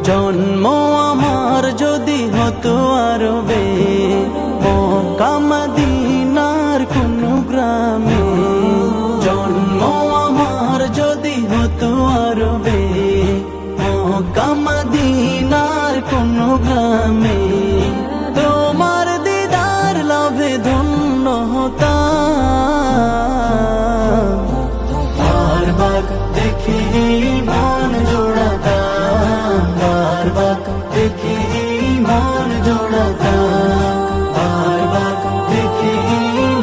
জন্ম আমার যদি হতো আরবে, মক্কা মদিনার কোন গ্রামে। জন্ম আমার যদি হতো আরবে, মক্কা মদিনার কোন গ্রামে। তোমার দিদার লাভে ধন্য হতাম, বারবার দেখি মন জোড়াতাম, বারবার দেখি মন জোড়াতাম, বারবার দেখি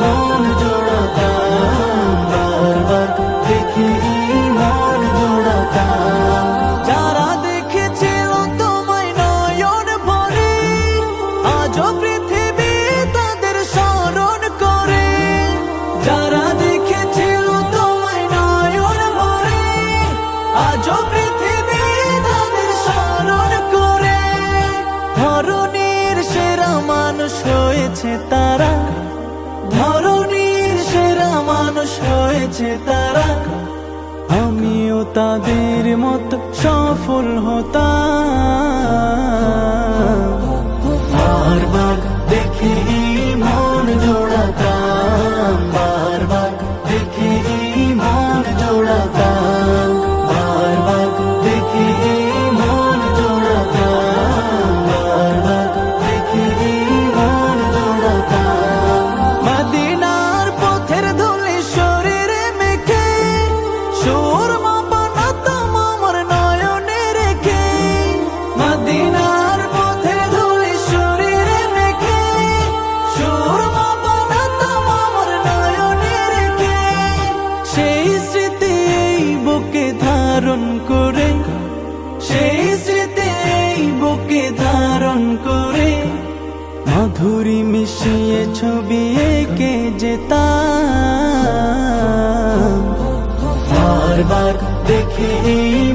মন জোড়াতাম, বারবার দেখি মন জোড়াতাম। যারা দেখেছিল তোমায় নয়ন ভরে, আজও পৃথিবী তাদের স্মরণ করে। যারা দেখেছিল তোমায় নয়ন ভরে, আজও পৃথিবী তাদের স্মরণ করে। ধরণীর সেরা মানুষ হয়েছে তারা, ধরণীর সেরা মানুষ হয়েছে তারা। আমিও তাদের মতো সফল হতাম, বারবার দেখি মন জোড়াতাম, বারবার দেখি মন জোড়াতাম, বারবার দেখি মন জোড়াতাম, বারবার দেখি মন জোড়াতাম। মদিনার পথের ধুলি শরীরে মেখে, সুরমা বানাতাম আমার নয়নে রেখে। মদিনার পথের ধুলি শরীরে মেখে, সুরমা বানাতাম আমার নয়নে রেখে। সেই স্মৃতি এই বুকে ধারণ করে, সেই স্মৃতি এই বুকে ধারণ করে। মাধুরী মিশিয়ে ছবি এঁকে যেতাম, বারবার দেখি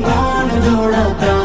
মন জোড়াতাম।